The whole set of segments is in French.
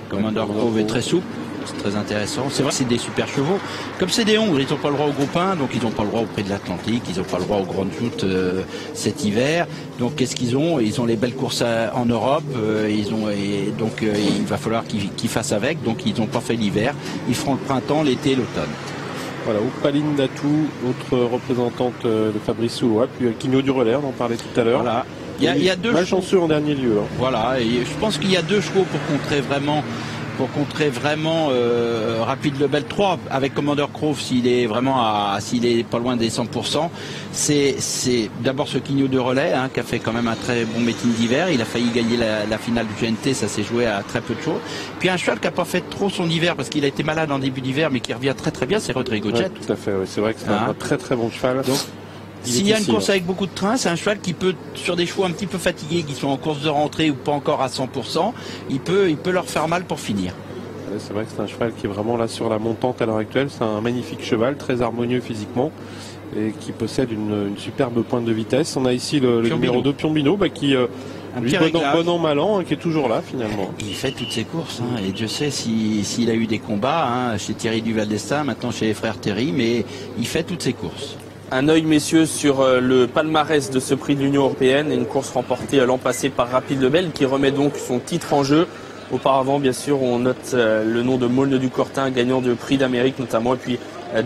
Commander Grove est très souple. C'est très intéressant. C'est vrai que c'est des super chevaux. Comme c'est des Hongres, ils n'ont pas le droit au groupe 1, donc ils n'ont pas le droit au prix de l'Atlantique, ils n'ont pas le droit aux grandes joutes cet hiver. Donc qu'est-ce qu'ils ont? Ils ont les belles courses en Europe, il va falloir qu'ils fassent avec. Donc ils n'ont pas fait l'hiver. Ils feront le printemps, l'été et l'automne. Voilà, Opaline Datou, autre représentante de Fabrice Soulois, puis Quigno du Relais, on en parlait tout à l'heure. Voilà. Il y a deux malchanceux en dernier lieu. Hein. Voilà, et je pense qu'il y a deux chevaux pour contrer vraiment Rapide Lebel 3 avec Commander Grove s'il est pas loin des 100%. C'est d'abord ce Quigno de Relais qui a fait quand même un très bon meeting d'hiver. Il a failli gagner la finale du GNT, ça s'est joué à très peu de choses. Puis un cheval qui n'a pas fait trop son hiver parce qu'il a été malade en début d'hiver mais qui revient très très bien, c'est Rodrigo Jet. Tout à fait, oui. C'est vrai que c'est un très très bon cheval. Donc, s'il y a une course avec beaucoup de train, c'est un cheval qui peut, sur des chevaux un petit peu fatigués, qui sont en course de rentrée ou pas encore à 100%, il peut leur faire mal pour finir. C'est vrai que c'est un cheval qui est vraiment là sur la montante à l'heure actuelle. C'est un magnifique cheval, très harmonieux physiquement et qui possède une superbe pointe de vitesse. On a ici le numéro 2 Piombino qui bon an mal an qui est toujours là finalement. Il fait toutes ses courses et Dieu sait s'il a eu des combats chez Thierry Duval d'Estaing, maintenant chez les frères Terry, mais il fait toutes ses courses. Un œil, messieurs, sur le palmarès de ce prix de l'Union européenne et une course remportée l'an passé par Rapide Lebel qui remet donc son titre en jeu. Auparavant, bien sûr, on note le nom de Maulne du Cortin, gagnant de prix d'Amérique notamment, et puis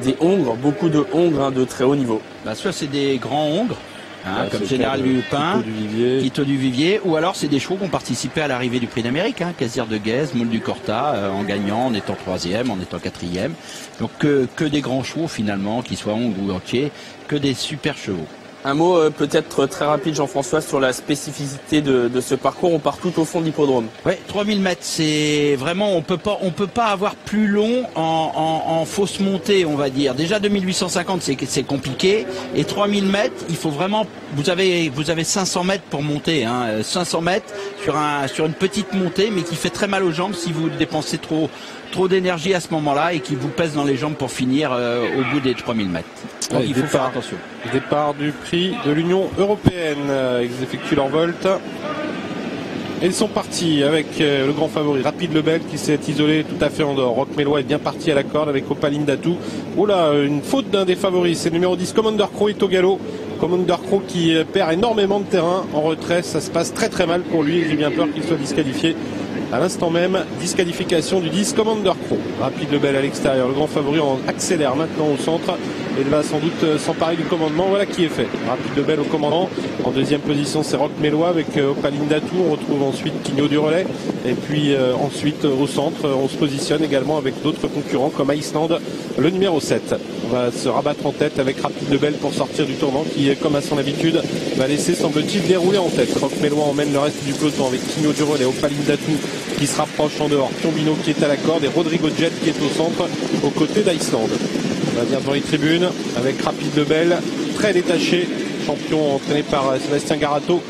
des Hongres, beaucoup de Hongres de très haut niveau. Soit c'est des grands Hongres, comme Général Lupin, Quito du Vivier, ou alors c'est des chevaux qui ont participé à l'arrivée du prix d'Amérique, Casir de Guèze, Maulne du Corta, en gagnant, en étant 3e, en étant 4e. Donc que des grands chevaux finalement, qu'ils soient Hongres ou entiers, que des super chevaux. Un mot peut-être très rapide, Jean-François, sur la spécificité de ce parcours. On part tout au fond de l'hippodrome. Oui, 3000 mètres, c'est vraiment, on peut pas avoir plus long en fausse montée, on va dire. Déjà 2850, c'est compliqué. Et 3000 mètres, il faut vraiment, vous avez 500 mètres pour monter, 500 mètres sur une petite montée, mais qui fait très mal aux jambes si vous dépensez trop d'énergie à ce moment-là et qui vous pèse dans les jambes pour finir au bout des 3000 mètres. Donc il faut faire attention. Départ du prix de l'Union européenne. Ils effectuent leur volte. Et ils sont partis avec le grand favori Rapide Lebel qui s'est isolé tout à fait en dehors. Roch Mélois est bien parti à la corde avec Opaline Datou. Oula, une faute d'un des favoris. C'est le numéro 10, Commander Grove est au galop. Commander Grove qui perd énormément de terrain en retrait. Ça se passe très très mal pour lui. J'ai bien peur qu'il soit disqualifié. À l'instant même, disqualification du 10 Commander Grove. Rapide Lebel à l'extérieur. Le grand favori accélère maintenant au centre. Et il va sans doute s'emparer du commandement. Voilà qui est fait. Rapide Lebel au commandement. En deuxième position, c'est Roch Mélois avec Opaline Datou. On retrouve ensuite Quigno du Relais. Et puis ensuite au centre, on se positionne également avec d'autres concurrents comme Iceland, le numéro 7. On va se rabattre en tête avec Rapide Lebel pour sortir du tournant qui, comme à son habitude, va laisser, semble-t-il, dérouler en tête. Roch Mélois emmène le reste du peloton avec Quigno du Relais, Opaline Datou qui se rapproche en dehors, Piombino qui est à la corde et Rodrigo Jet qui est au centre aux côtés d'Iceland. On va venir dans les tribunes avec Rapide Lebel, très détaché, champion entraîné par Sébastien Garato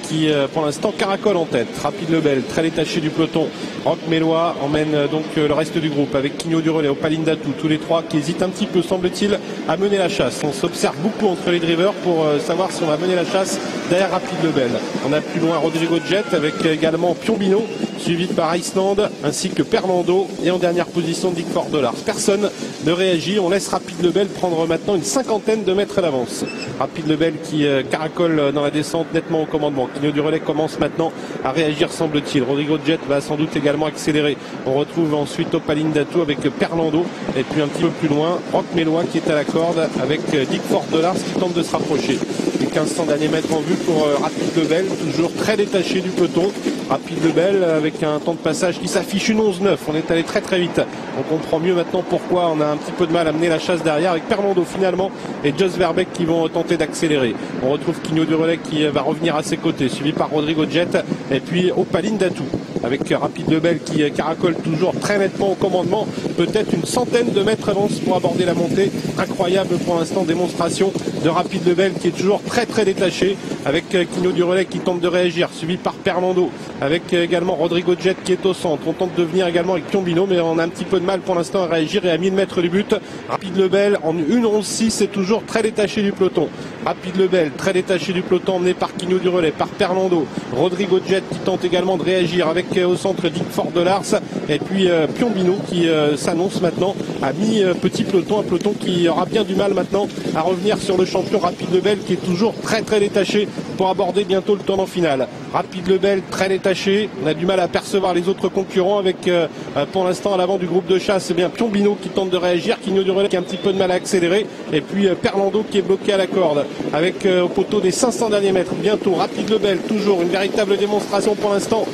qui pour l'instant caracole en tête. Rapide Lebel, très détaché du peloton. Roch Mélois emmène donc le reste du groupe avec Quigno du Relais, Opaline Datou, tous les trois qui hésitent un petit peu, semble-t-il, à mener la chasse. On s'observe beaucoup entre les drivers pour savoir si on va mener la chasse derrière Rapide Lebel. On a plus loin Rodrigo Jet avec également Piombino, suivi par Iceland ainsi que Perlando et en dernière position Dick Fordolars. Personne ne réagit, on laisse Rapide Lebel prendre maintenant une cinquantaine de mètres d'avance. Rapide Lebel qui caracole dans la descente nettement au commandement. Quigno du Relais commence maintenant à réagir, semble-t-il. Rodrigo Jet va sans doute également accélérer. On retrouve ensuite Opaline Datou avec Perlando et puis un petit peu plus loin Roch Mélois qui est à la corde avec Dick Fordolars qui tente de se rapprocher. Les 1500 derniers mètres en vue pour Rapide Lebel, toujours très détaché du peloton. Rapide Lebel avec un temps de passage qui s'affiche une 11-9. On est allé très très vite. On comprend mieux maintenant pourquoi on a un petit peu de mal à mener la chasse derrière avec Perlando finalement et Jos Verbeek qui vont tenter d'accélérer. On retrouve Quigno du Relais qui va revenir à ses côtés, suivi par Rodrigo Jet et puis Opaline Datou avec Rapide Lebel qui caracole toujours très nettement au commandement, peut-être une centaine de mètres d'avance pour aborder la montée. Incroyable pour l'instant, démonstration de Rapide Lebel qui est toujours très très détaché avec Quigno du Relais qui tente de réagir, suivi par Perlando avec également Rodrigo Jet qui est au centre. On tente de venir également avec Piombino mais on a un petit peu de mal pour l'instant à réagir et à 1000 mètres du but. Rapide Lebel en 1-11-6 c'est toujours très détaché du peloton. Rapide Lebel très détaché du peloton emmené par Quigno du Relais, par Perlando. Rodrigo Jet qui tente également de réagir avec avec au centre Dick Fort de Lars et puis Piombino qui s'annonce maintenant à mi-petit peloton, un peloton qui aura bien du mal maintenant à revenir sur le champion Rapide Lebel qui est toujours très détaché pour aborder bientôt le tournant final. Rapide Lebel très détaché, on a du mal à percevoir les autres concurrents avec pour l'instant à l'avant du groupe de chasse, eh bien Piombino qui tente de réagir, Quignot du Relais qui a un petit peu de mal à accélérer et puis Perlando qui est bloqué à la corde avec au poteau des 500 derniers mètres. Bientôt Rapide Lebel, toujours une véritable démonstration pour l'instant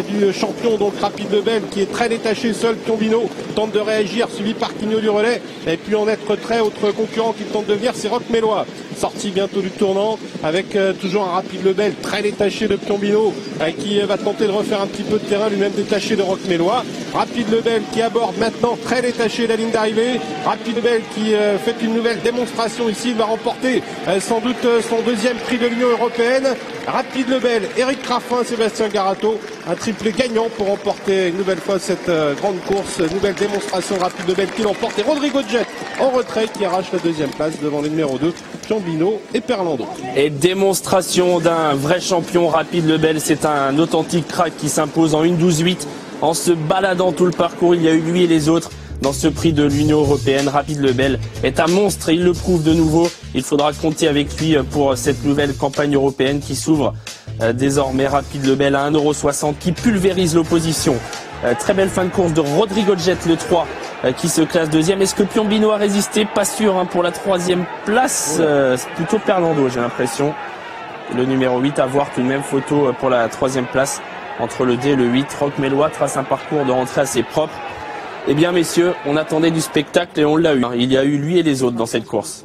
du champion, donc Rapide Lebel qui est très détaché, seul Piombino tente de réagir, suivi par Quignot du Relais et puis en être très autre concurrent qui tente de venir, c'est Roch Mélois, sorti bientôt du tournant avec toujours un Rapide Lebel très détaché de Piombino qui va tenter de refaire un petit peu de terrain, lui-même détaché de Roch Mélois. Rapide Lebel qui aborde maintenant très détaché la ligne d'arrivée. Rapide Lebel qui fait une nouvelle démonstration ici, il va remporter sans doute son deuxième prix de l'Union européenne. Rapide Lebel, Eric Raffin, Sébastien Garato, un triplé gagnant pour remporter une nouvelle fois cette grande course, nouvelle démonstration. Rapide Lebel qui l'emporte et Rodrigo Jet en retrait qui arrache la deuxième place devant les numéros 2, Piombino et Perlando. Et démonstration d'un vrai champion. Rapide Lebel, c'est un authentique crack qui s'impose en 1:12:8 en se baladant tout le parcours. Il y a eu lui et les autres dans ce prix de l'Union européenne. Rapide Lebel est un monstre et il le prouve de nouveau. Il faudra compter avec lui pour cette nouvelle campagne européenne qui s'ouvre désormais. Rapide Lebel à 1,60 € qui pulvérise l'opposition. Très belle fin de course de Rodrigo Jet, le 3, qui se classe deuxième. Est-ce que Piombino a résisté? Pas sûr pour la troisième place. C'est plutôt Perlando, j'ai l'impression. Le numéro 8 à voir tout de même, photo pour la troisième place entre le D et le 8. Roch Mélois trace un parcours de rentrée assez propre. Eh bien messieurs, on attendait du spectacle et on l'a eu. Il y a eu lui et les autres dans cette course.